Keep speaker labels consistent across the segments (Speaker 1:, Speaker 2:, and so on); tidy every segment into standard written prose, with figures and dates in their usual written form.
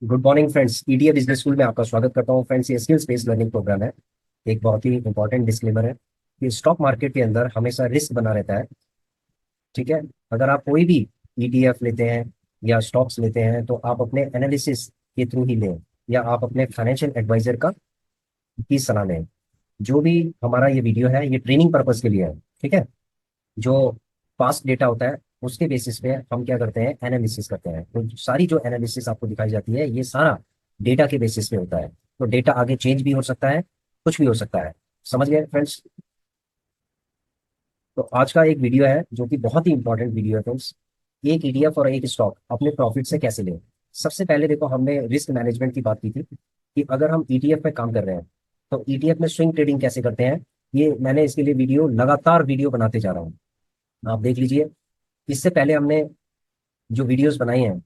Speaker 1: Good morning friends. EDA business school में आपका स्वागत करता हूँ फ्रेंड्स। ये स्किल्स बेस्ड लर्निंग प्रोग्राम है। एक बहुत ही इंपॉर्टेंट डिस्क्लेमर है कि स्टॉक मार्केट के अंदर हमेशा रिस्क बना रहता है। ठीक है। अगर आप कोई भी ईटीएफ लेते हैं या स्टॉक्स लेते हैं तो आप अपने एनालिसिस के थ्रू ही लें, या आप अपने फाइनेंशियल एडवाइजर का की सलाह लें। जो भी हमारा ये वीडियो है ये ट्रेनिंग पर्पज के लिए है। ठीक है। जो पास्ट डेटा होता है उसके बेसिस पे हम क्या करते हैं, एनालिसिस करते हैं। तो सारी जो एनालिसिस आपको दिखाई जाती है ये सारा डेटा के बेसिस पे होता है। तो डेटा आगे चेंज भी हो सकता है, कुछ भी हो सकता है। समझ गए फ्रेंड्स? तो आज का एक वीडियो है जो कि बहुत ही इंपॉर्टेंट वीडियो है फ्रेंड्स। एक ईटीएफ और एक स्टॉक अपने प्रॉफिट से कैसे लें। सबसे पहले देखो, हमने रिस्क मैनेजमेंट की बात की थी कि अगर हम ईटीएफ में काम कर रहे हैं तो ईटीएफ में स्विंग ट्रेडिंग कैसे करते हैं। ये मैंने इसके लिए वीडियो लगातार वीडियो बनाते जा रहा हूँ, आप देख लीजिए। इससे पहले हमने जो वीडियोस बनाई हैं,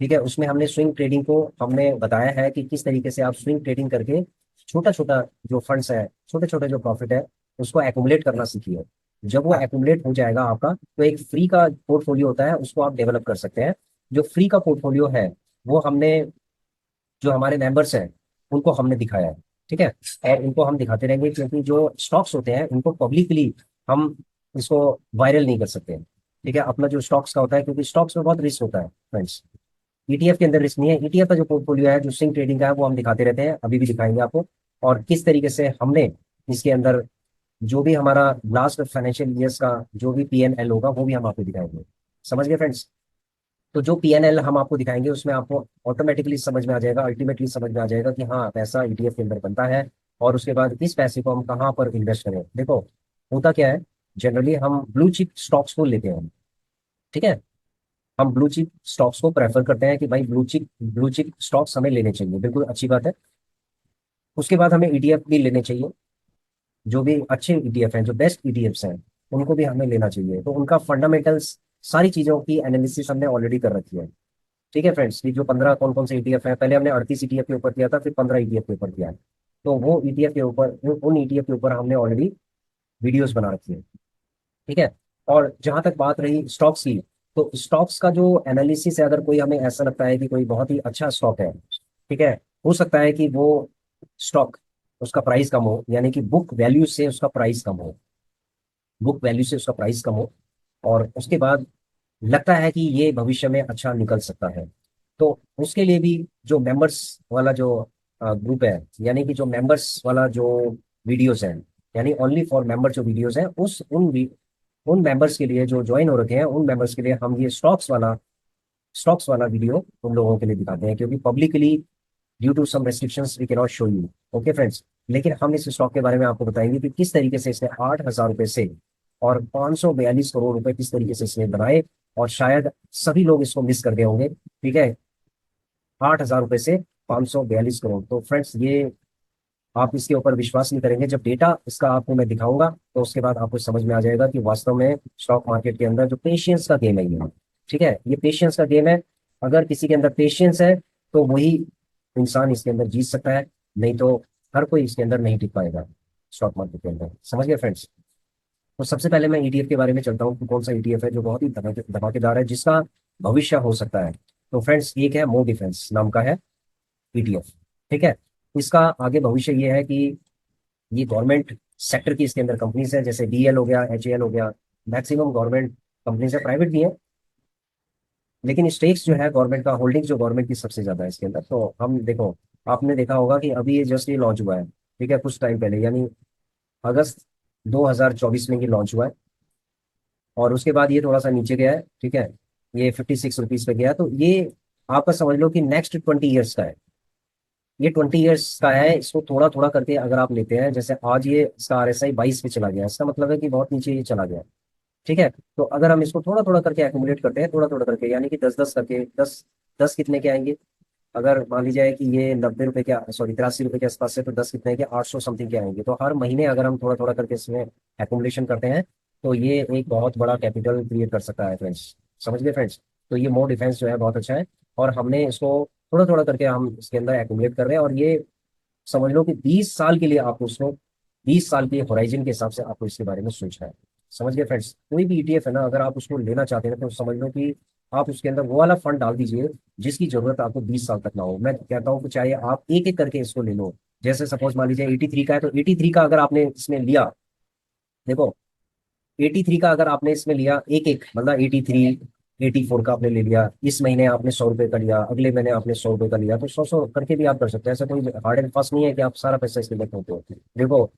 Speaker 1: ठीक है, उसमें हमने स्विंग ट्रेडिंग को हमने बताया है कि किस तरीके से आप स्विंग ट्रेडिंग करके छोटा छोटा जो फंड्स है, छोटे छोटे जो प्रॉफिट है, उसको एक्युमुलेट करना सीखिए। जब वो एक्युमुलेट हो जाएगा आपका, तो एक फ्री का पोर्टफोलियो होता है, उसको आप डेवलप कर सकते हैं। जो फ्री का पोर्टफोलियो है वो हमने, जो हमारे मेंबर्स हैं उनको हमने दिखाया है। ठीक है। और उनको हम दिखाते रहेंगे, क्योंकि जो स्टॉक्स होते हैं उनको पब्लिकली हम इसको वायरल नहीं कर सकते। ठीक है। अपना जो स्टॉक्स का होता है, क्योंकि स्टॉक्स में बहुत रिस्क होता है फ्रेंड्स। ईटीएफ के अंदर रिस्क नहीं है। ईटीएफ का जो पोर्टफोलियो है, जो स्विंग ट्रेडिंग का है, वो हम दिखाते रहते हैं, अभी भी दिखाएंगे आपको। और किस तरीके से हमने इसके अंदर जो भी हमारा लास्ट फाइनेंशियल ईयर्स का जो भी पीएनएल होगा वो भी हम आपको दिखाएंगे। समझ गए फ्रेंड्स? तो जो पीएनएल हम आपको दिखाएंगे उसमें आपको ऑटोमेटिकली समझ में आ जाएगा, अल्टीमेटली समझ में आ जाएगा कि हाँ, पैसा ईटीएफ के अंदर बनता है। और उसके बाद इस पैसे को हम कहाँ पर इन्वेस्ट करें। देखो, होता क्या है, जनरली हम ब्लू चिप स्टॉक्स को लेते हैं। ठीक है। हम ब्लू चिप स्टॉक्स को प्रेफर करते हैं कि भाई ब्लू चिप स्टॉक्स हमें लेने चाहिए, बिल्कुल अच्छी बात है। उसके बाद हमें ईटीएफ भी लेने चाहिए। जो भी अच्छे ईटीएफ हैं, जो बेस्ट ईटीएफ्स हैं, उनको भी हमें लेना चाहिए। तो उनका फंडामेंटल्स, सारी चीजों की एनालिसिस हमने ऑलरेडी कर रखी है। ठीक है फ्रेंड्स, कि जो 15 कौन कौन से ईटीएफ है, पहले हमने 38 ईटीएफ के ऊपर किया था, फिर 15 ईटीएफ के ऊपर किया है। तो वो ईटीएफ के ऊपर, उन ईटीएफ के ऊपर हमने ऑलरेडी वीडियोस बना रखी है। ठीक है। और जहां तक बात रही स्टॉक्स की, तो स्टॉक्स का जो एनालिसिस है, अगर कोई हमें ऐसा लगता है कि कोई बहुत ही अच्छा स्टॉक है, ठीक है, हो सकता है कि वो स्टॉक, उसका प्राइस कम हो, यानी कि बुक वैल्यू से उसका प्राइस कम हो, बुक वैल्यू से उसका प्राइस कम हो, और उसके बाद लगता है कि ये भविष्य में अच्छा निकल सकता है। तो उसके लिए भी जो मेंबर्स वाला जो ग्रुप है, यानी कि जो मेंबर्स वाला जो वीडियोस है, यानी ओनली फॉर मेंबर जो वीडियोस है, उन मेंबर्स के लिए जो ज्वाइन हो रखे हैं, उन मेंबर्स के लिए हम ये स्टॉक्स वाला वीडियो उन लोगों के लिए दिखाते हैं, क्योंकि publicly due to some restrictions we can not show you. Okay friends. लेकिन हम इस स्टॉक के बारे में आपको बताएंगे कि किस तरीके से इसने 8,000 रुपए से और 542 करोड़ रुपए किस तरीके से इसने बनाए। और शायद सभी लोग इसको मिस कर गए होंगे। ठीक है। 8,000 रुपए से 542 करोड़, तो फ्रेंड्स ये, आप इसके ऊपर विश्वास नहीं करेंगे। जब डेटा इसका आपको मैं दिखाऊंगा तो उसके बाद आपको समझ में आ जाएगा कि वास्तव में स्टॉक मार्केट के अंदर जो पेशेंस का गेम है ये, ठीक है, ये पेशेंस का गेम है। अगर किसी के अंदर पेशेंस है तो वही इंसान इसके अंदर जीत सकता है, नहीं तो हर कोई इसके अंदर नहीं टिक पाएगा स्टॉक मार्केट के अंदर। समझ गए फ्रेंड्स? तो सबसे पहले मैं ईटीएफ के बारे में चलता हूँ कि कौन सा ईटीएफ है जो बहुत ही धमाकेदार है, जिसका भविष्य हो सकता है। तो फ्रेंड्स, एक है मोर डिफेंस नाम का है ईटीएफ। ठीक है। इसका आगे भविष्य ये है कि ये गवर्नमेंट सेक्टर की इसके अंदर कंपनीज है, जैसे डीएल हो गया, एचएएल हो गया। मैक्सिमम गवर्नमेंट कंपनीज है, प्राइवेट भी है, लेकिन स्टेक्स जो है गवर्नमेंट का, होल्डिंग जो गवर्नमेंट की सबसे ज्यादा है इसके अंदर। तो हम देखो, आपने देखा होगा कि अभी ये जस्ट ये लॉन्च हुआ है। ठीक है। कुछ टाइम पहले, यानी अगस्त 2024 में ये लॉन्च हुआ है। और उसके बाद ये थोड़ा सा नीचे गया है। ठीक है। ये 56 रुपीज पे गया है। तो ये आपका समझ लो कि नेक्स्ट 20 ईयर्स का है। ये 20 ईयर्स का है। इसको थोड़ा थोड़ा करके अगर आप लेते हैं, जैसे आज ये इसका आरएसआई 22 पे चला गया, इसका मतलब है कि बहुत नीचे ये चला गया। ठीक है। तो अगर हम इसको थोड़ा थोड़ा करके एक्यूमुलेट करते हैं, थोड़ा थोड़ा करके, यानी कि 10-10 करके, 10 10 कितने के आएंगे। अगर मान लीजिए कि ये 90 रुपए के, सॉरी 83 रुपए के आसपास है, तो 10 कितने के, 800 समथिंग के आएंगे। तो हर महीने अगर हम थोड़ा थोड़ा करके इसमें एक्यूमुलेशन करते हैं, तो ये एक बहुत बड़ा कैपिटल क्रिएट कर सकता है फ्रेंड्स। समझ गए फ्रेंड्स? तो ये मोर डिफेंस जो है बहुत अच्छा है। और हमने इसको थोड़ा थोड़ा करके हम इसके अंदर एक्यूमुलेट कर रहे हैं। और ये समझ लो कि 20 साल के लिए आपको उसको, 20 साल के होराइजन के हिसाब से आपको इसके बारे में सोचना है। समझ गए फ्रेंड्स? कोई भी ईटीएफ है ना, अगर आप उसको लेना चाहते हैं तो समझ लो कि आप उसके अंदर वो वाला फंड डाल दीजिए जिसकी जरूरत आपको 20 साल तक ना हो। मैं कहता हूँ कि चाहे आप एक एक करके इसको ले लो। जैसे सपोज मान लीजिए 83 का है, तो 83 का अगर आपने इसमें लिया, देखो 83 का अगर आपने इसमें लिया एक एक, मतलब 83, 84 का आपने ले लिया, इस महीने आपने 100 रुपए का लिया, अगले महीने आपने 100 रुपए का लिया, तो 100 100 करके भी आप कर सकते हैं। ऐसा कोई हार्ड एंड फास्ट नहीं है कि आप सारा पैसा इसमें रखते हो। देखो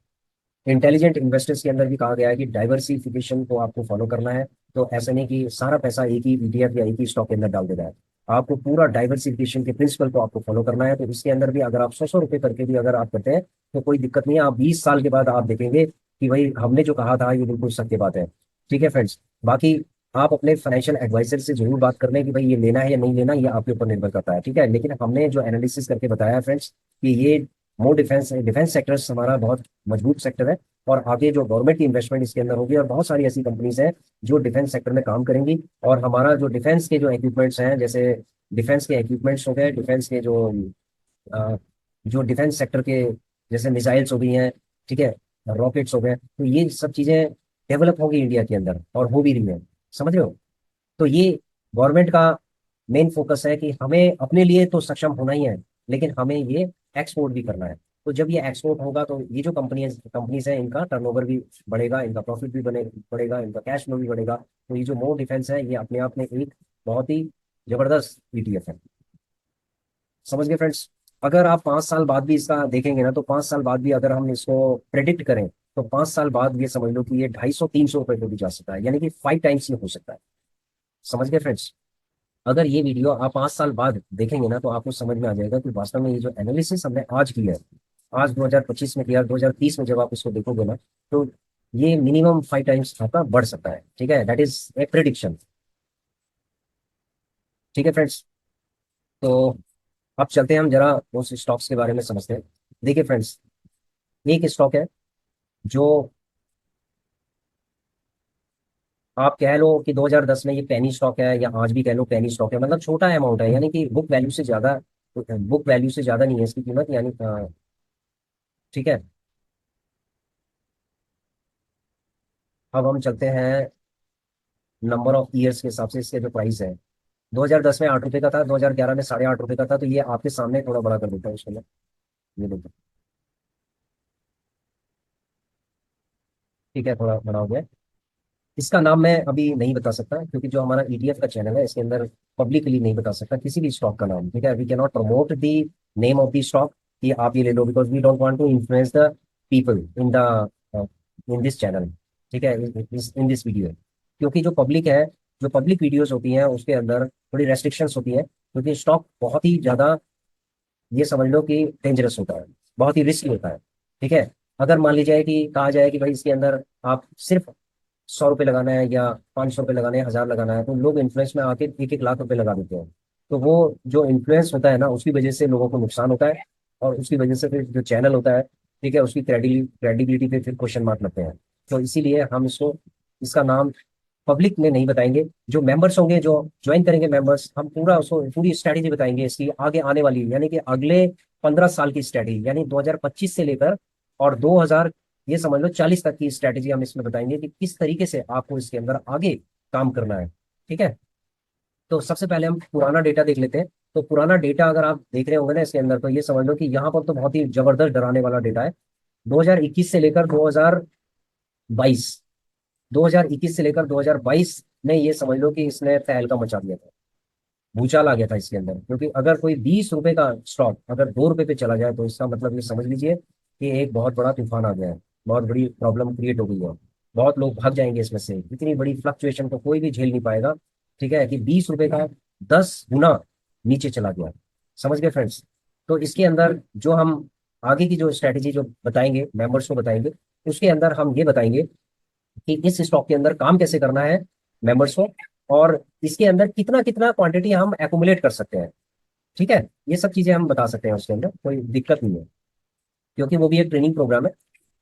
Speaker 1: इंटेलिजेंट इन्वेस्टर्स के अंदर भी कहा गया है कि डाइवर्सिफिकेशन को आपको फॉलो करना है। तो ऐसा नहीं कि सारा पैसा एक ही ईटीएफ या एक ही स्टॉक के अंदर डाल देना है। आपको पूरा डाइवर्सिफिकेशन के प्रिंसिपल को आपको फॉलो करना है। तो इसके अंदर भी अगर आप 100 100 रुपए करके भी अगर आप करते हैं तो कोई दिक्कत नहीं है। आप 20 साल के बाद आप देखेंगे कि भाई हमने जो कहा था ये बिल्कुल सत्य बात है। ठीक है फ्रेंड्स। बाकी आप अपने फाइनेंशियल एडवाइजर से जरूर बात कर लें कि भाई ये लेना है या नहीं लेना, ये आपके ऊपर निर्भर करता है। ठीक है, लेकिन हमने जो एनालिसिस करके बताया है फ्रेंड्स कि ये मोर डिफेंस डिफेंस सेक्टर हमारा बहुत मजबूत सेक्टर है। और आगे जो गवर्नमेंट की इन्वेस्टमेंट इसके अंदर होगी, और बहुत सारी ऐसी कंपनीज हैं जो डिफेंस सेक्टर में काम करेंगी। और हमारा जो डिफेंस के जो इक्विपमेंट्स हैं, जैसे डिफेंस के इक्विपमेंट्स हो गए, डिफेंस के अ, जो डिफेंस सेक्टर के जैसे मिसाइल्स हो गई हैं, ठीक है, रॉकेट्स हो गए, तो ये सब चीजें डेवलप होगी इंडिया के अंदर और हो भी रही हैं। समझ रहे हो? तो ये गवर्नमेंट का मेन फोकस है कि हमें अपने लिए तो सक्षम होना ही है, लेकिन हमें ये एक्सपोर्ट भी करना है। तो जब ये एक्सपोर्ट होगा तो ये जो कंपनीज है इनका टर्नओवर भी बढ़ेगा, इनका प्रॉफिट भी बढ़ेगा, इनका कैश फ्लो भी बढ़ेगा। तो ये जो मोर डिफेंस है ये अपने आप में एक बहुत ही जबरदस्त ईटीएफ है। समझ गए फ्रेंड्स? अगर आप 5 साल बाद भी इसका देखेंगे ना, तो 5 साल बाद भी अगर हम इसको प्रेडिक्ट करें, तो 5 साल बाद ये समझ लो कि ये 250 300 रुपए पे भी जा सकता है, यानी कि 5 टाइम्स ये हो सकता है। समझ गए फ्रेंड्स? अगर ये वीडियो आप 5 साल बाद देखेंगे ना, तो आपको समझ में आ जाएगा कि वास्तव में ये जो एनालिसिस हमने आज किया है, आज 2025 में किया, 2030 में जब आप इसको देखोगे ना, तो ये मिनिमम 5 टाइम्स आपका बढ़ सकता है। ठीक है, दैट इज ए प्रिडिक्शन। ठीक है फ्रेंड्स। तो अब चलते हैं हम जरा उस स्टॉक्स के बारे में समझते हैं। देखिए फ्रेंड्स, एक स्टॉक है जो आप कह लो कि 2010 में ये पेनी स्टॉक है, या आज भी कह लो पेनी स्टॉक है, मतलब छोटा अमाउंट है, यानी कि बुक वैल्यू से ज्यादा नहीं है इसकी कीमत, यानी ठीक है। अब हम चलते हैं नंबर ऑफ ईयर्स के हिसाब से इसके जो प्राइस है। 2010 में 8 रुपए का था, 2011 में 8.5 रुपए का था। तो ये आपके सामने थोड़ा बड़ा कर देता है उसको मैं। ये देखो, ठीक है, थोड़ा बड़ा हो गया। इसका नाम मैं अभी नहीं बता सकता, क्योंकि जो हमारा ईटीएफ का चैनल है इसके अंदर पब्लिकली नहीं बता सकता किसी भी स्टॉक का नाम। ठीक है, we can not promote the name of the stock कि आप ये ले लो, because we don't want to influence the people in this channel. ठीक है, इन दिस वीडियो। क्योंकि जो पब्लिक है, जो पब्लिक वीडियोस होती हैं उसके अंदर थोड़ी रेस्ट्रिक्शंस होती हैं, क्योंकि स्टॉक बहुत ही ज्यादा, ये समझ लो कि डेंजरस होता है, बहुत ही रिस्की होता है। ठीक है, अगर मान लीजिए कि कहा जाए कि भाई इसके अंदर आप सिर्फ 100 रुपये लगाना है, या 500 रुपये लगाना है, 1000 लगाना है, तो लोग इन्फ्लुएंस में आके 1 1 लाख रुपए लगा देते हैं। तो वो जो इन्फ्लुएंस होता है ना, उसकी वजह से लोगों को नुकसान होता है। और उसकी वजह से फिर जो चैनल होता है, ठीक है, उसकी क्रेडिबिलिटी पे फिर क्वेश्चन मार्क लगते हैं। तो इसीलिए हम इसको, इसका नाम पब्लिक में नहीं बताएंगे। जो मेंबर्स होंगे, जो ज्वाइन करेंगे मेंबर्स, हम पूरा उसको पूरी स्ट्रैटेजी बताएंगे इसकी आगे आने वाली, यानी कि अगले 15 साल की स्ट्रैटेजी, यानी 2025 से लेकर और 2000, ये समझ लो 40 तक की स्ट्रैटेजी हम इसमें बताएंगे कि किस तरीके से आपको इसके अंदर आगे काम करना है। ठीक है, तो सबसे पहले हम पुराना डेटा देख लेते हैं। तो पुराना डेटा अगर आप देख रहे होंगे ना इसके अंदर, तो ये समझ लो कि यहाँ पर तो बहुत ही जबरदस्त डराने वाला डेटा है। 2021 से लेकर 2022, 2021 से लेकर 2022 में ये समझ लो कि इसने तहलका मचा दिया था, भूचाल आ गया था इसके अंदर। क्योंकि अगर कोई 20 रुपए का स्टॉक अगर 2 रुपए पे चला जाए, तो इसका मतलब ये समझ लीजिए कि एक बहुत बड़ा तूफान आ गया है, बहुत बड़ी प्रॉब्लम क्रिएट हो गई है। बहुत लोग भाग जाएंगे इसमें से, इतनी बड़ी फ्लक्चुएशन को कोई भी झेल नहीं पाएगा। ठीक है, कि 20 रुपए का 10 गुना नीचे चला गया। समझ गए फ्रेंड्स? तो इसके अंदर जो हम आगे की जो स्ट्रैटेजी जो बताएंगे मेंबर्स को बताएंगे, उसके अंदर हम ये बताएंगे कि इस स्टॉक के अंदर काम कैसे करना है मेंबर्स को, और इसके अंदर कितना कितना क्वांटिटी हम एक्युमुलेट कर सकते हैं। ठीक है, ये सब चीजें हम बता सकते हैं, उसके अंदर कोई दिक्कत नहीं है, क्योंकि वो भी एक ट्रेनिंग प्रोग्राम है।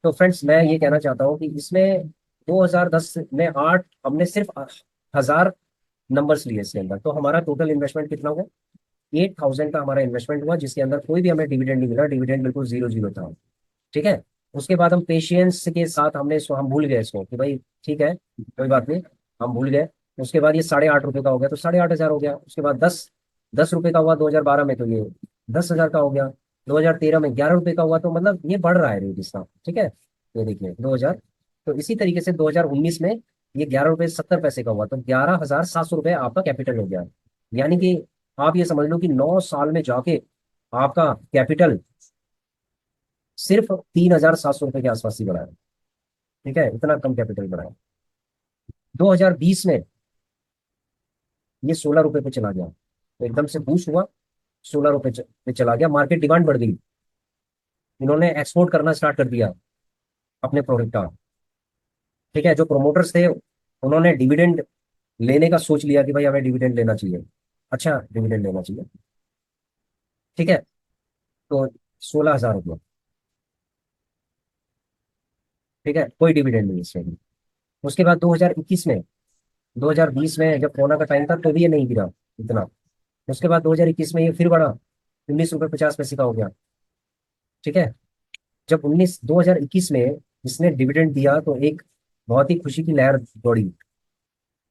Speaker 1: तो फ्रेंड्स, मैं ये कहना चाहता हूँ कि इसमें 2010 में 8 हमने सिर्फ 1000 नंबर्स लिए इसके अंदर, तो हमारा टोटल इन्वेस्टमेंट कितना हुआ? 8000 का हमारा इन्वेस्टमेंट हुआ, जिसके अंदर कोई भी हमें डिविडेंड नहीं मिला, डिविडेंड बिल्कुल जीरो जीरो था। ठीक है, उसके बाद हम पेशेंस के साथ हमने इसको, हम भूल गए इसको कि भाई ठीक है कोई बात नहीं, हम भूल गए। उसके बाद ये 8.5 रुपए का हो गया, तो 8,500 हो गया। उसके बाद 10 10 रुपए का हुआ 2012 में, तो ये 10,000 का हो गया। 2013 में 11 रुपए का हुआ, तो मतलब ये बढ़ रहा है रेट इसका। ठीक है, ये देखिए 2000। तो इसी तरीके से 2019 में ये 11 रुपए 70 पैसे का हुआ, तो 11,700 रुपये आपका कैपिटल हो गया। यानी कि आप ये समझ लो कि 9 साल में जाके आपका कैपिटल सिर्फ 3,700 रुपये के आसपास ही बढ़ा है। ठीक है, इतना कम कैपिटल बढ़ा है। 2020 में ये 16 रुपए पे चला गया, तो एकदम से बूस्ट हुआ, 16 रुपए पे चला गया। मार्केट डिमांड बढ़ गई, इन्होंने एक्सपोर्ट करना स्टार्ट कर दिया अपने प्रोडक्ट का। ठीक है, जो प्रोमोटर्स थे उन्होंने डिविडेंड लेने का सोच लिया कि भाई हमें डिविडेंड लेना चाहिए, अच्छा डिविडेंड लेना चाहिए। ठीक है, तो 16,000 रुपये। ठीक है, कोई डिविडेंड नहीं इसमें भी। उसके बाद 2021 में, 2020 में जब कोरोना का टाइम था तो भी ये नहीं गिरा इतना। उसके बाद 2021 में ये फिर बढ़ा, 19 रुपये 50 पैसे का हो गया। ठीक है, जब 2021 में इसने डिविडेंड दिया तो एक बहुत ही खुशी की लहर दौड़ी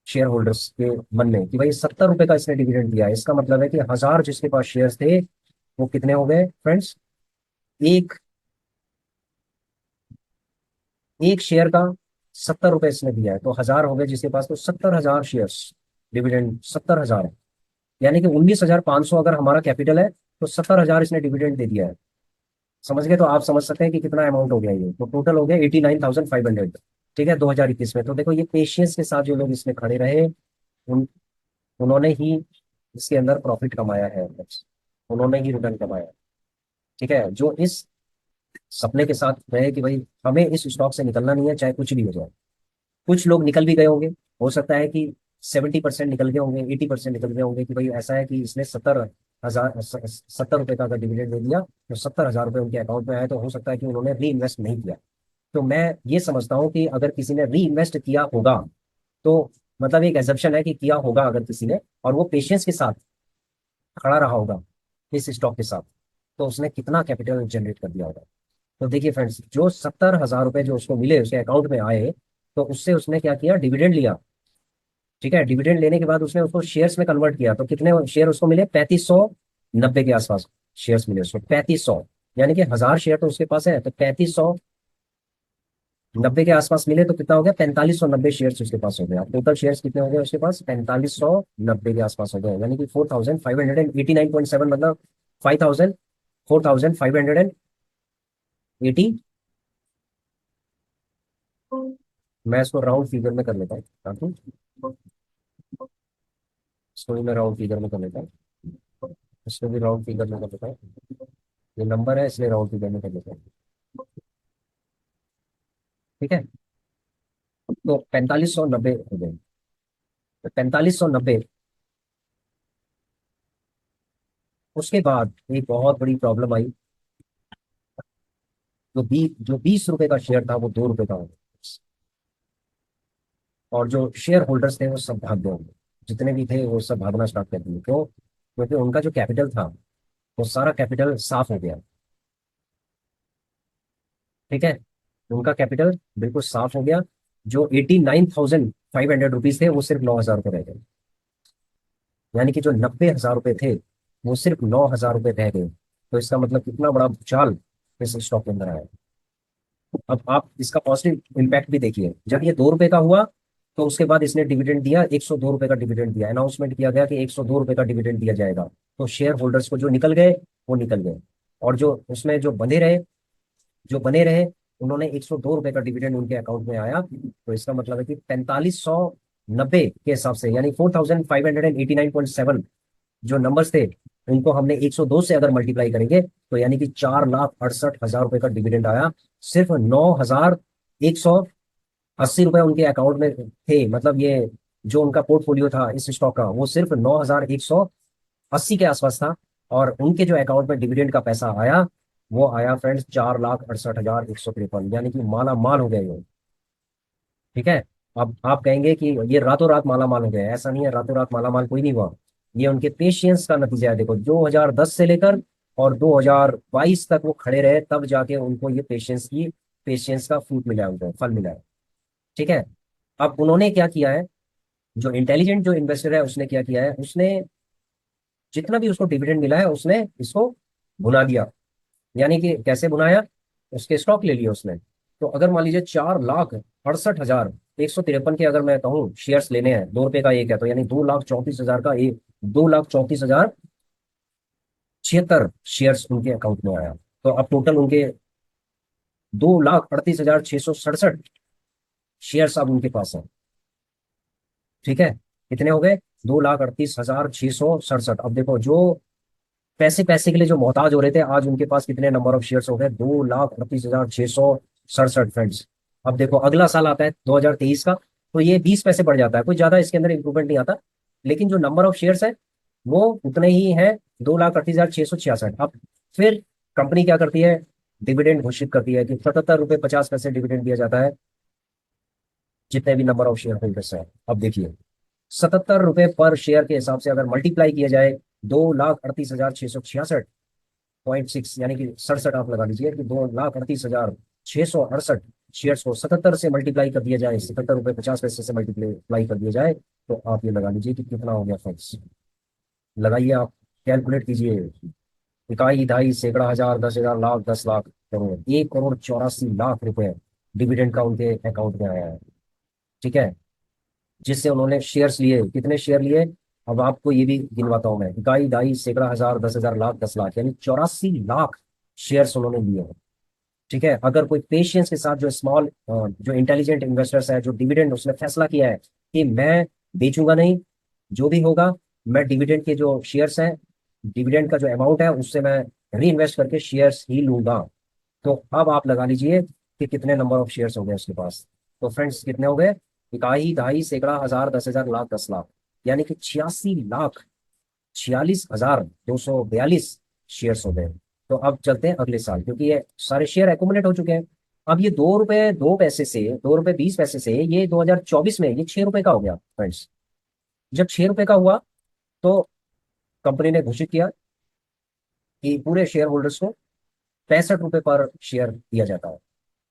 Speaker 1: शेयर होल्डर्स के मन में कि भाई 70 रुपए का इसने डिविडेंड दिया है, इसका मतलब है कि 1,000 जिसके पास शेयर्स थे वो कितने हो गए फ्रेंड्स। एक एक शेयर का 70 रुपए इसने दिया है, तो 1,000 हो गए जिसके पास, तो 70,000 शेयर्स डिविडेंड 70,000 है। यानी कि 19,500 अगर हमारा कैपिटल है तो 70,000 इसने डिविडेंड दे दिया है। समझ गए, तो आप समझ सकते हैं कि कितना अमाउंट हो गया, ये तो टोटल हो गया 89,500। ठीक है, 2021 में। तो देखो ये पेशेंस के साथ जो लोग इसमें खड़े रहे, उन उन्होंने ही इसके अंदर प्रॉफिट कमाया है, उन्होंने ही रिटर्न कमाया है। ठीक है, जो इस सपने के साथ रहे कि भाई हमें इस स्टॉक से निकलना नहीं है चाहे कुछ भी हो जाए। कुछ लोग निकल भी गए होंगे, हो सकता है कि 70% निकल गए होंगे, 80% निकल गए होंगे कि भाई ऐसा है कि इसने 70 रुपए का अगर डिविडेंड दे दिया तो 70,000 रुपये उनके अकाउंट में आए, तो हो सकता है कि उन्होंने री इन्वेस्ट नहीं किया। तो मैं ये समझता हूँ कि अगर किसी ने री इन्वेस्ट किया होगा तो मतलब एक एजम्पशन है कि किया होगा अगर किसी ने, और वो पेशेंस के साथ खड़ा रहा होगा इस स्टॉक के साथ, तो उसने कितना कैपिटल जनरेट कर दिया होगा। तो देखिए फ्रेंड्स, जो 70,000 रुपये जो उसको मिले, उसके अकाउंट में आए, तो उससे उसने क्या किया, डिविडेंड लिया। ठीक है, डिविडेंड लेने के बाद उसने उसको शेयर्स में कन्वर्ट किया, तो कितने शेयर उसको मिले, 3590 के आसपास शेयर्स मिले उसको, 3500। यानी कि 1,000 शेयर तो उसके पास है, तो 3590 के आसपास मिले, तो कितना हो गया, 4590 शेयर्स उसके पास हो गया। टोटल शेयर्स कितने हो गए उसके पास, 4590 के आसपास हो गए, यानी कि 4,589.7, मतलब 5,000 4,580। मैं इसको राउंड फिगर में कर लेता हूँ ताकि इसको भी मैं राउंड फिगर में कर लेता हूँ, इसको भी राउंड फिगर में कर लेता हूँ। ये नंबर है इसलिए राउंड फिगर में कर लेता हूँ। ठीक है, तो 4,590 हो गए, तो 4,590। उसके बाद एक बहुत बड़ी प्रॉब्लम आई, जो 20 रुपए का शेयर था वो 2 रुपए का हो गया, और जो शेयर होल्डर्स थे वो सब भाग गए होंगे। जितने भी थे वो सब भागना स्टार्ट कर दिए, क्यों, क्योंकि उनका जो कैपिटल था वो सारा कैपिटल साफ हो गया। ठीक है, उनका कैपिटल बिल्कुल साफ हो गया। जो 89,500 रुपीज थे वो सिर्फ 9,000 रुपये रह गए। यानी कि जो 90,000 रुपये थे वो सिर्फ 9,000 रुपये रह गए। तो इसका मतलब कितना बड़ा भूचाल इस स्टॉक के अंदर आया। अब आप इसका पॉजिटिव इम्पैक्ट भी देखिए, जब ये 2 रुपए का हुआ तो उसके बाद इसने डिविडेंड दिया, 102 रुपए का डिविडेंड दिया, अनाउंसमेंट किया गया कि 102 रुपए का डिविडेंड दिया जाएगा। तो शेयर होल्डर्स को जो निकल गए वो निकल गए, और जो उसमें जो बने रहे उन्होंने 102 रुपए का डिविडेंड उनके अकाउंट में आया। तो इसका मतलब है कि 4,590 के हिसाब से, यानी 4,589.7 जो नंबर्स थे, उनको हमने 102 से अगर मल्टीप्लाई करेंगे तो यानी कि 4,68,000 रुपए का डिविडेंड आया। सिर्फ 9,180 रुपए उनके अकाउंट में थे, मतलब ये जो उनका पोर्टफोलियो था इस स्टॉक का वो सिर्फ 9,180 के आसपास था, और उनके जो अकाउंट में डिविडेंड का पैसा आया वो आया फ्रेंड्स 4,68,153, यानी कि माला माल हो गए ये। ठीक है, अब आप कहेंगे कि ये रातों रात माला माल हो गए, ऐसा नहीं है, रातों रात माला माल कोई नहीं हुआ। ये उनके पेशियंस का नतीजा है। देखो 2010 से लेकर और 2022 तक वो खड़े रहे, तब जाके उनको ये पेशेंस का फ्रूट मिला है, उनको फल मिला है। ठीक है, अब उन्होंने क्या किया है, जो इंटेलिजेंट जो इन्वेस्टर है उसने क्या किया है, उसने जितना भी उसको डिविडेंड मिला है उसने इसको भुना दिया। यानी कि कैसे भुनाया, उसके स्टॉक ले लिए उसने। तो अगर मान लीजिए 4,68,153 के अगर मैं कहूँ शेयर्स लेने हैं, 2 रुपए का एक है, तो यानी 2,34,000 का एक, 2,34,076 शेयर्स उनके अकाउंट में आया। तो अब टोटल उनके 2,38,667 शेयर्स अब उनके पास है। ठीक है, कितने हो गए? 2,38,667। अब देखो, जो पैसे पैसे के लिए जो मोहताज हो रहे थे, आज उनके पास कितने नंबर ऑफ शेयर्स हो गए? 2,38,667 फ्रेंड्स। अब देखो अगला साल आता है 2023 का, तो ये 20 पैसे बढ़ जाता है, कोई ज्यादा इसके अंदर इंप्रूवमेंट नहीं आता। लेकिन जो नंबर ऑफ शेयर्स है वो उतने ही है, 2,38,666। अब फिर कंपनी क्या करती है? डिविडेंड घोषित करती है कि 77 रुपये 50 पैसे डिविडेंड दिया जाता है जितने भी नंबर ऑफ शेयर होल्डर्स है। अब देखिए, 77 रुपये पर शेयर के हिसाब से अगर मल्टीप्लाई किया जाए 2,38,666.6, यानी कि 67 आप लगा लीजिए कि 2,38,668 शेयर्स को 77 से मल्टीप्लाई कर दिया जाए, 77 रुपये 50 पैसे से मल्टीप्लाई कर दिया जाए, तो आप ये लगा लीजिए कि कितना हो गया फ्रेंड्स। लगाइए आप, कैलकुलेट कीजिए। इकाई, ढाई, सैकड़ा, हजार, 10,000, लाख, 10 लाख, करोड़, 1,84,00,000 रुपए डिविडेंड का उनके अकाउंट में आया है। ठीक है, जिससे उन्होंने शेयर्स लिए, कितने शेयर लिए? अब आपको ये भी गिनवाता हूं मैं, इकाई, ढाई, सैकड़ा, हजार, 10,000, लाख, 10 लाख, यानी 84 लाख शेयर्स उन्होंने लिए हैं। ठीक है, अगर कोई पेशेंस के साथ, जो स्मॉल, जो इंटेलिजेंट इन्वेस्टर्स है, जो डिविडेंड उसने फैसला किया है कि मैं बेचूंगा नहीं, जो भी होगा मैं डिविडेंड के जो शेयर्स हैं, डिविडेंड का जो अमाउंट है उससे मैं री इन्वेस्ट करके शेयर्स ही लूंगा। तो अब आप लगा लीजिए कि कितने नंबर ऑफ शेयर्स हो गए उसके पास। तो फ्रेंड्स कितने हो गए? इकाई, ढाई, सैकड़ा, हजार, 10,000, लाख, 10 लाख, यानी कि 86,46,242 शेयर्स हो गए। तो अब चलते हैं अगले साल, क्योंकि ये सारे शेयर एकुमुलेट हो चुके हैं। अब ये 2 रुपए 2 पैसे से, 2 रुपए 20 पैसे से, ये 2024 में ये 6 रुपए का हो गया फ्रेंड्स। जब 6 रुपए का हुआ तो कंपनी ने घोषित किया कि पूरे शेयर होल्डर्स को 65 रुपए पर शेयर दिया जाता है।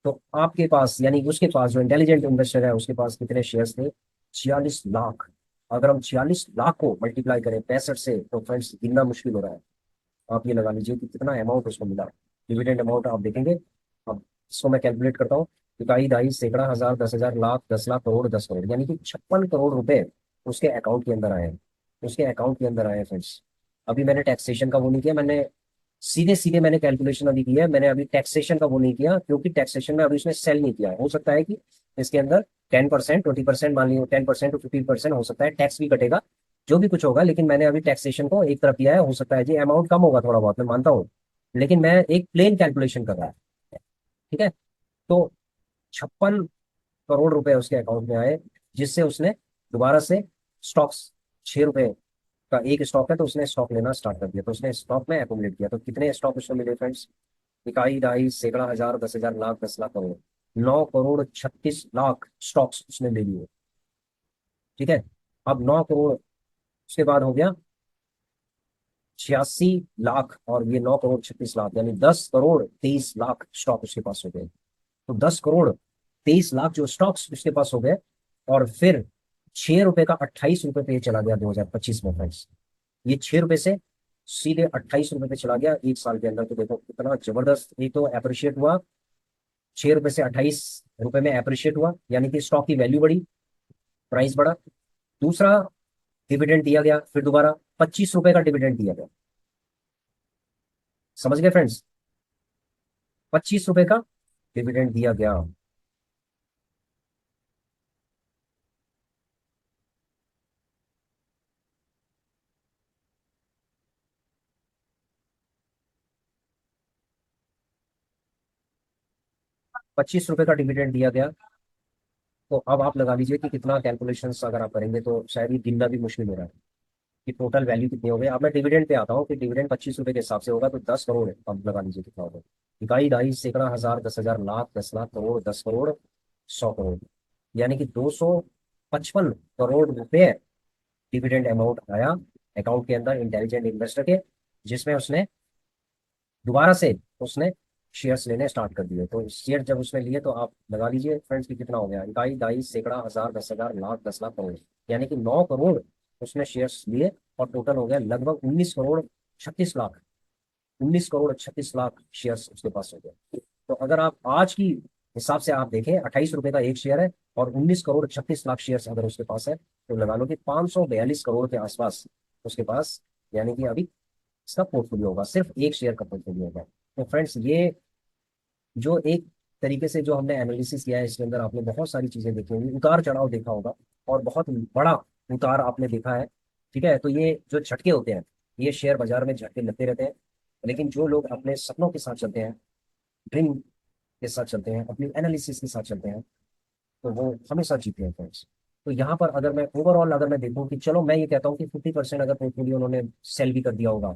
Speaker 1: तो आपके पास, यानी उसके पास, जो इंटेलिजेंट इन्वेस्टर है उसके पास कितने शेयर्स थे? 46 लाख। अगर हम 46 लाख को मल्टीप्लाई करें 65 से, तो फ्रेंड्स गिनना मुश्किल हो रहा है। आप ये लगा लीजिए कि कितना अमाउंट उसको मिला, डिविडेंड अमाउंट आप देखेंगे। अब इसको मैं कैलकुलेट करता हूँ। इकाई, ढाई, सैकड़ा, हजार, 10,000, लाख, 10 लाख, करोड़, 10 करोड़, यानी कि 56 करोड़ रुपए उसके अकाउंट के अंदर आए हैं। उसके अकाउंट के अंदर आए हैं फ्रेंड्स। अभी मैंने टैक्सेशन का वो नहीं किया, मैंने सीधे सीधे मैंने कैलकुलेशन अभी की है, मैंने अभी टैक्सेशन का वो नहीं किया, क्योंकि टैक्सेशन में अभी उसने सेल नहीं किया है। हो सकता है कि इसके अंदर 10%, 20%, मान लीजिए 10% टू 15% हो सकता है टैक्स भी कटेगा, जो भी कुछ होगा, लेकिन मैंने अभी टैक्सेशन को एक तरफ किया है। हो सकता है जी अमाउंट कम होगा थोड़ा बहुत, मैं मानता हूँ, लेकिन मैं एक प्लेन कैलकुलेशन कर रहा है। ठीक है, तो 56 करोड़ रुपए उसके अकाउंट में आए, जिससे उसने दोबारा से स्टॉक्स, 6 रुपए का एक स्टॉक है तो उसने स्टॉक लेना स्टार्ट कर दिया, तो उसने स्टॉक में एकोमुलेट किया। तो कितने स्टॉक उसको मिले फ्रेंड्स? इकाई, ढाई, सैकड़ा, हजार, 10,000, लाख, 10 लाख, करोड़, 9,36,00,000 स्टॉक्स उसने ले लिए। ठीक है, अब 9 करोड़, उसके बाद हो गया 86 लाख, और ये 9,36,00,000, यानी 10,23,00,000 स्टॉक उसके पास हो गए। तो 10,23,00,000 जो स्टॉक्स उसके पास हो गए, और फिर 6 रुपए का 28 रुपए पे ये चला गया 2025 में फ्रेंड्स। ये 6 रुपए से सीधे 28 रुपए पे चला गया एक साल के अंदर। तो देखो कितना जबरदस्त, एक तो अप्रिशिएट हुआ, 6 रुपए से 28 रुपए में अप्रिशिएट हुआ, यानी कि स्टॉक की वैल्यू बढ़ी, प्राइस बढ़ा। दूसरा, डिविडेंड दिया गया, फिर दोबारा 25 रुपए का डिविडेंड दिया गया। समझ गए फ्रेंड्स? 25 रुपए का डिविडेंड दिया गया। 25 रुपए का डिविडेंड दिया गया। तो अब आप लगा लीजिए कि कितना कैलकुलेशंस अगर आप करेंगे तो शायद ये गिनना भी मुश्किल हो रहा है कि टोटल वैल्यू कितनी हो गई। अब मैं डिविडेंड पे आता हूँ कि डिविडेंड 25 रुपए के हिसाब से होगा तो 10 करोड़ है। अब लगा लीजिए कितना होगा। इकाई, ढाई, सैकड़ा, हजार, 10,000, लाख, 10 लाख, करोड़, 10 करोड़, 100 करोड़, यानी कि 255 करोड़ रुपए डिविडेंड अमाउंट आया अकाउंट के अंदर इंटेलिजेंट इन्वेस्टर के, जिसमें उसने दोबारा से उसने शेयर्स लेने स्टार्ट कर दिए। तो शेयर जब उसने लिए तो आप लगा लीजिए फ्रेंड्स कि कितना हो गया। इकाई, ढाई, सैकड़ा, हजार, 10,000, लाख, 10 लाख, करोड़, यानी कि 9 करोड़ उसने शेयर्स लिए और टोटल हो गया लगभग 19 करोड़ 36 लाख। 19 करोड़ 36 लाख शेयर्स उसके पास हो गए। तो अगर आप आज की हिसाब से आप देखें, 28 रुपए का एक शेयर है और 19 करोड़ 36 लाख शेयर्स अगर उसके पास है, तो लगा लो कि 542 करोड़ के आसपास उसके पास, यानी कि अभी इसका पोर्टफोलियो होगा, सिर्फ एक शेयर का पोर्टफोलियो होगा। तो फ्रेंड्स, ये जो एक तरीके से जो हमने एनालिसिस किया है, इसके अंदर आपने बहुत सारी चीजें देखी होंगी, उतार चढ़ाव देखा होगा और बहुत बड़ा उतार आपने देखा है। ठीक है, तो ये जो झटके होते हैं, ये शेयर बाजार में झटके लगते रहते हैं, लेकिन जो लोग अपने सपनों के साथ चलते हैं, ड्रीम के साथ चलते हैं, अपनी एनालिसिस के साथ चलते हैं, तो वो हमेशा जीते हैं फ्रेंड्स। तो यहाँ पर अगर मैं ओवरऑल अगर मैं देखूँ कि चलो मैं ये कहता हूँ कि 50% अगर पोर्टफोलियो उन्होंने सेल भी कर दिया होगा,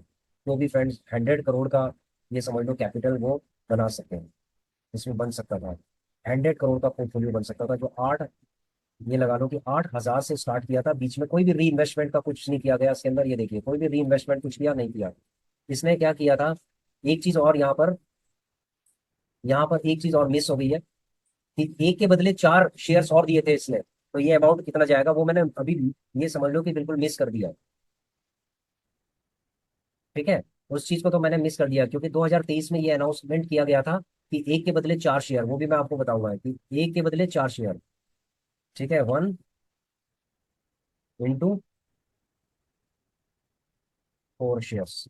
Speaker 1: तो भी फ्रेंड्स 100 करोड़ का ये समझ लो कैपिटल वो बना सकते हैं। इसमें बन सकता था, 100 करोड़ का पोर्टफोलियो बन सकता था, जो आठ, ये लगा लो कि 8,000 से स्टार्ट किया था, बीच में कोई भी री इन्वेस्टमेंट का कुछ नहीं किया गया इसके अंदर। ये देखिए, कोई भी री इन्वेस्टमेंट कुछ किया नहीं किया। इसने क्या किया था, एक चीज और यहाँ पर एक चीज और मिस हो गई है कि एक के बदले चार शेयर्स और दिए थे इसने, तो ये अमाउंट कितना जाएगा वो मैंने अभी, ये समझ लो कि बिल्कुल मिस कर दिया। ठीक है, उस चीज को तो मैंने मिस कर दिया, क्योंकि 2023 में ये अनाउंसमेंट किया गया था कि एक के बदले चार शेयर, वो भी मैं आपको बताऊंगा कि एक के बदले चार शेयर। ठीक है, 1 into 4 शेयर्स।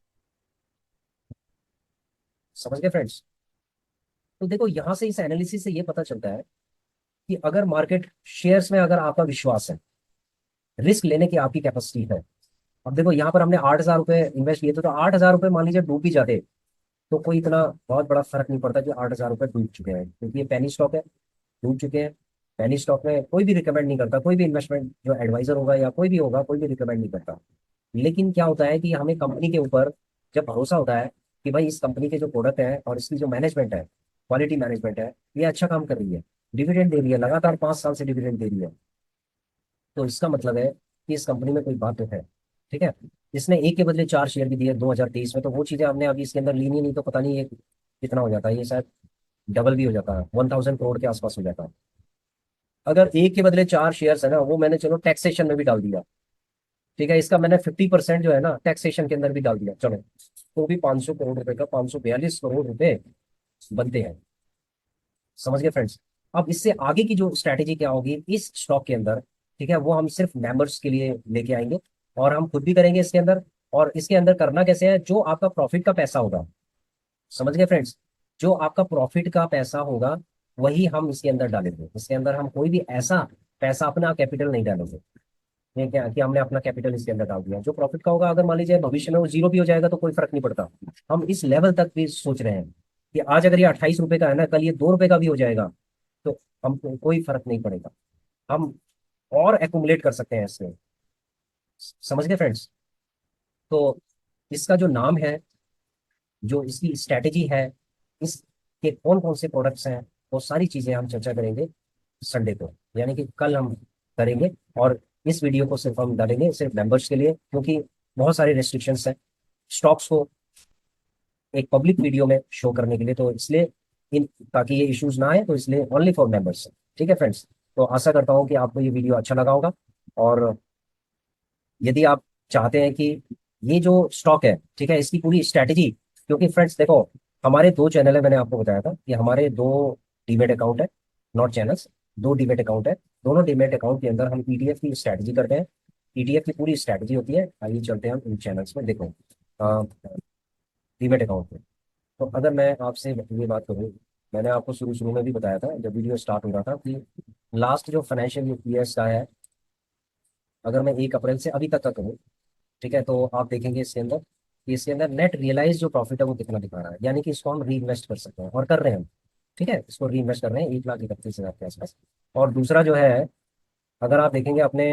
Speaker 1: समझ गए फ्रेंड्स? तो देखो, यहां से इस एनालिसिस से ये पता चलता है कि अगर मार्केट शेयर्स में अगर आपका विश्वास है, रिस्क लेने की आपकी कैपेसिटी है। अब देखो, यहाँ पर हमने 8,000 रुपये इन्वेस्ट किए थे, तो 8,000 रुपये मान लीजिए डूब भी जाते, तो कोई इतना बहुत बड़ा फर्क नहीं पड़ता कि 8,000 रुपये डूब चुके हैं, क्योंकि ये पेनी स्टॉक है, डूब चुके हैं। पेनी स्टॉक में कोई भी रिकमेंड नहीं करता, कोई भी इन्वेस्टमेंट जो एडवाइजर होगा या कोई भी होगा, कोई भी रिकमेंड नहीं करता। लेकिन क्या होता है कि हमें कंपनी के ऊपर जब भरोसा होता है कि भाई इस कंपनी के जो प्रोडक्ट है और इसकी जो मैनेजमेंट है, क्वालिटी मैनेजमेंट है, ये अच्छा काम कर रही है, डिविडेंड दे रही है, लगातार 5 साल से डिविडेंड दे रही है, तो इसका मतलब है कि इस कंपनी में कोई बात तो है। ठीक है, इसने एक के बदले चार शेयर भी दिए 2023 में, तो वो चीजें हमने अभी इसके अंदर ली नहीं, तो पता नहीं ये कितना हो जाता है, ये शायद डबल भी हो जाता है, 1,000 करोड़ के आसपास हो जाता है। अगर एक के बदले चार शेयर्स है ना, वो मैंने चलो टैक्सेशन में भी डाल दिया। ठीक है, इसका मैंने 50% जो है ना टैक्सेशन के अंदर भी डाल दिया, चलो, तो भी 500 करोड़ रुपए का 542 करोड़ रुपए बनते हैं। समझ गए फ्रेंड्स? अब इससे आगे की जो स्ट्रैटेजी क्या होगी इस स्टॉक के अंदर, ठीक है, वो हम सिर्फ मेंबर्स के लिए लेके आएंगे और हम खुद भी करेंगे इसके अंदर। और इसके अंदर करना कैसे है, जो आपका प्रॉफिट का पैसा होगा, समझ गए फ्रेंड्स, जो आपका प्रॉफिट का पैसा होगा वही हम इसके अंदर डालेंगे। इसके अंदर हम कोई भी ऐसा पैसा अपना कैपिटल नहीं डालेंगे। ये क्या कि हमने अपना कैपिटल इसके अंदर डाल दिया, जो प्रॉफिट का होगा, अगर मान लीजिए भविष्य में वो जीरो भी हो जाएगा तो कोई फर्क नहीं पड़ता। हम इस लेवल तक भी सोच रहे हैं कि आज अगर ये 28 रुपए का है ना, कल ये 2 रुपए का भी हो जाएगा, तो हमको कोई फर्क नहीं पड़ेगा, हम और एक्यूमुलेट कर सकते हैं इसमें। समझ गए फ्रेंड्स? तो इसका जो नाम है, जो इसकी स्ट्रैटेजी है, इसके कौन कौन से प्रोडक्ट्स हैं, वो सारी चीजें हम चर्चा करेंगे संडे को, यानी कि कल हम करेंगे। और इस वीडियो को सिर्फ हम डालेंगे सिर्फ मेंबर्स के लिए, क्योंकि बहुत सारे रेस्ट्रिक्शंस हैं स्टॉक्स को एक पब्लिक वीडियो में शो करने के लिए, तो इसलिए इन ताकि ये इश्यूज ना आए, तो इसलिए ओनली फॉर मेंबर्स। ठीक है फ्रेंड्स, तो आशा करता हूँ कि आपको ये वीडियो अच्छा लगा होगा। और यदि आप चाहते हैं कि ये जो स्टॉक है, ठीक है, इसकी पूरी स्ट्रैटेजी, क्योंकि फ्रेंड्स देखो, हमारे दो चैनल है, मैंने आपको बताया था कि हमारे दो डीमेट अकाउंट है, नॉट चैनल्स, दो डीमेट अकाउंट है। दोनों डीमेट अकाउंट के अंदर हम ईटीएफ की स्ट्रैटेजी करते हैं, ईटीएफ की पूरी स्ट्रैटेजी होती है। आइए चलते हैं हम इन चैनल्स में, देखो डीमेट अकाउंट में। तो अगर मैं आपसे ये बात करूँ, मैंने आपको शुरू शुरू में भी बताया था जब वीडियो स्टार्ट हो रहा था कि लास्ट जो फाइनेंशियल ईयर का है, अगर मैं 1 अप्रैल से अभी तक का करूँ, ठीक है, तो आप देखेंगे इसके अंदर कि इसके अंदर नेट रियलाइज जो प्रॉफिट है वो कितना दिखा रहा है, यानी कि इसको हम री इन्वेस्ट कर सकते हैं और कर रहे हैं हम। ठीक है, इसको री इन्वेस्ट कर रहे हैं 1,31,000 के आसपास। और दूसरा जो है, अगर आप देखेंगे अपने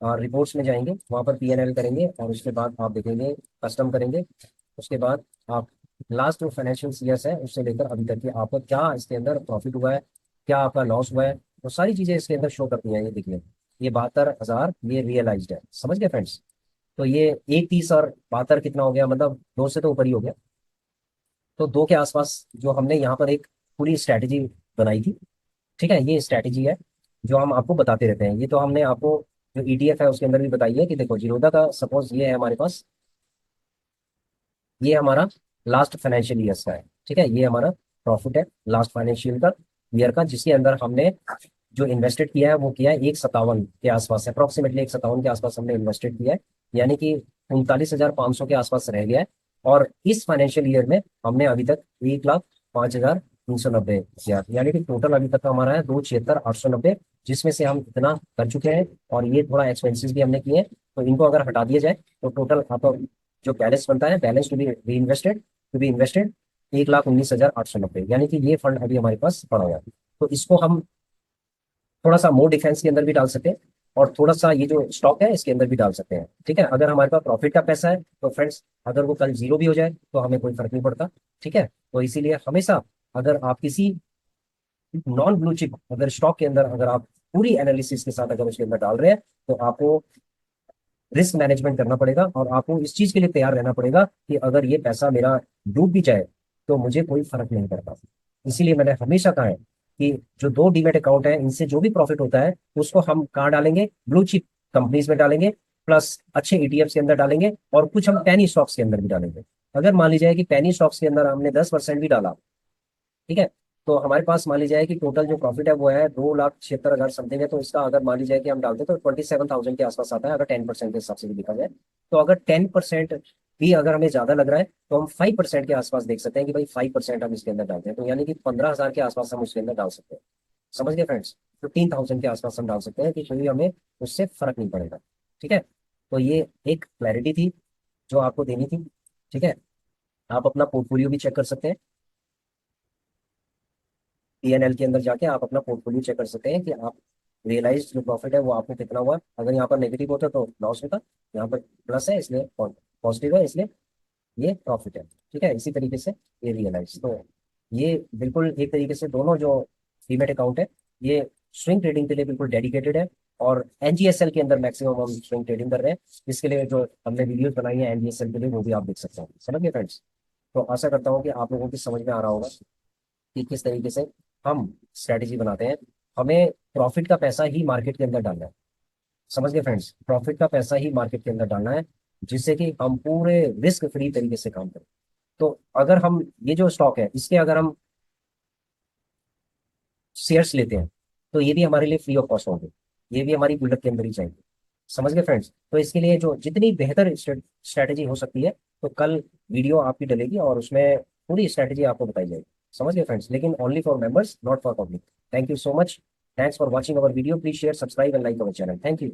Speaker 1: रिपोर्ट्स में जाएंगे, वहाँ पर पीएनएल करेंगे और उसके बाद आप देखेंगे कस्टम करेंगे, उसके बाद आप लास्ट जो फाइनेंशियल ईयर्स है उससे लेकर अभी तक के आपका क्या इसके अंदर प्रॉफिट हुआ है, क्या आपका लॉस हुआ है, वो सारी चीजें इसके अंदर शो करती हैं। ये देखिए, ये 72,000 ये रियलाइज्ड है। समझ गए फ्रेंड्स? तो ये 1,30 और 72 कितना हो गया, मतलब दो से तो ऊपर ही हो गया। तो दो के आसपास जो हमने यहाँ पर एक पूरी स्ट्रैटेजी बनाई थी। ठीक है, ये स्ट्रैटेजी है जो हम आपको बताते रहते हैं, ये तो हमने आपको जो ईटीएफ है उसके अंदर भी बताइए कि देखो जीरोधा का सपोज ये है हमारे पास, ये हमारा लास्ट फाइनेंशियल ईयर का है, ठीक है, ये हमारा प्रॉफिट है लास्ट फाइनेंशियल का ईयर का, जिसके अंदर हमने जो इन्वेस्टेड किया है वो किया है 157 के आसपास, अप्रोक्सीमेटली 157 के आसपास हमने इन्वेस्टेड किया है, यानी कि 39,500 के आसपास रह गया है। और इस फाइनेंशियल ईयर में हमने अभी तक 1,05,390 किया, यानी कि टोटल अभी तक का हमारा है 2,76,890, जिसमें से हम इतना कर चुके हैं। और ये थोड़ा एक्सपेंसिस भी हमने किए हैं, तो इनको अगर हटा दिया जाए तो टोटल आपका जो बैलेंस बनता है, बैलेंस टू बी इन्वेस्टेड 1,19,890, यानी कि ये फंड अभी हमारे पास पड़ा हुआ है। तो इसको हम थोड़ा सा मोर डिफेंस के अंदर भी डाल सकते हैं, और थोड़ा सा ये जो स्टॉक है इसके अंदर भी डाल सकते हैं, ठीक है। अगर हमारे पास प्रॉफिट का पैसा है तो फ्रेंड्स, अगर वो कल जीरो भी हो जाए तो हमें कोई फर्क नहीं पड़ता, ठीक है। तो इसीलिए हमेशा अगर आप किसी नॉन ब्लू चिप अगर स्टॉक के अंदर अगर आप पूरी एनालिसिस के साथ अगर उसके अंदर डाल रहे हैं, तो आपको रिस्क मैनेजमेंट करना पड़ेगा, और आपको इस चीज के लिए तैयार रहना पड़ेगा कि अगर ये पैसा मेरा डूब भी जाए तो मुझे कोई फर्क नहीं पड़ता। इसीलिए मैंने हमेशा कहा है कि जो दो डीमेट अकाउंट है इनसे जो भी प्रॉफिट होता है उसको हम कहाँ डालेंगे, ब्लू चिप कंपनीज में डालेंगे, प्लस अच्छे ईटीएफ के अंदर डालेंगे, और कुछ हम पैनी स्टॉक्स के अंदर भी डालेंगे। अगर मान लीजिए कि पैनी स्टॉक्स के अंदर हमने 10% भी डाला, ठीक है, तो हमारे पास मान लीजिए कि टोटल जो प्रॉफिट है वो है 2,76,000 समथिंग है, तो इसका अगर मान लीजिए कि हम डालते हैं तो 27,000 के आसपास आता है, अगर 10% के हिसाब से भी देखा जाए। तो अगर 10% भी अगर हमें ज्यादा लग रहा है तो हम 5% के आसपास देख सकते हैं कि भाई 5% हम इसके अंदर डालते हैं, तो यानी कि 15,000 के आसपास हम उसके अंदर डाल सकते हैं। समझ गए फ्रेंड्स, 15,000 के आसपास हम डाल सकते हैं कि कोई हमें उससे फर्क नहीं पड़ेगा, ठीक है। तो ये एक क्लैरिटी थी जो आपको देनी थी, ठीक है। आप अपना पोर्टफोलियो भी चेक कर सकते हैं, पीएनएल के अंदर जाके आप अपना पोर्टफोलियो चेक कर सकते हैं कि आप रियलाइज जो प्रॉफिट है वो आपको कितना हुआ। अगर यहाँ पर नेगेटिव होता तो लॉस होता, यहाँ पर प्लस है इसलिए पॉजिटिव है इसलिए ये प्रॉफिट है, ठीक है। इसी तरीके से ये रियलाइज, तो ये बिल्कुल एक तरीके से दोनों जो डीमेट अकाउंट है ये स्विंग ट्रेडिंग के लिए बिल्कुल डेडिकेटेड है, और एनजीएसएल के अंदर मैक्सिमम हम स्विंग ट्रेडिंग कर रहे हैं। इसके लिए जो हमने वीडियोस बनाई है एनजीएसएल के लिए वो भी आप देख सकते हैं। समझ गए फ्रेंड्स, तो आशा करता हूँ कि आप लोगों की समझ में आ रहा होगा कि किस तरीके से हम स्ट्रेटेजी बनाते हैं। हमें प्रॉफिट का पैसा ही मार्केट के अंदर डालना है, समझ गए फ्रेंड्स, प्रॉफिट का पैसा ही मार्केट के अंदर डालना है, जिससे कि हम पूरे रिस्क फ्री तरीके से काम करें। तो अगर हम ये जो स्टॉक है इसके अगर हम शेयर्स लेते हैं तो ये भी हमारे लिए फ्री ऑफ कॉस्ट होंगे, ये भी हमारी गुल्लक के अंदर ही चाहिए। समझ गए फ्रेंड्स, तो इसके लिए जो जितनी बेहतर स्ट्रेटेजी हो सकती है, तो कल वीडियो आपकी डलेगी और उसमें पूरी स्ट्रेटेजी आपको बताई जाएगी। समझ गए फ्रेंड्स, लेकिन only for members, not for public. Thank you so much, thanks for watching our video, please share, subscribe and like our channel. Thank you.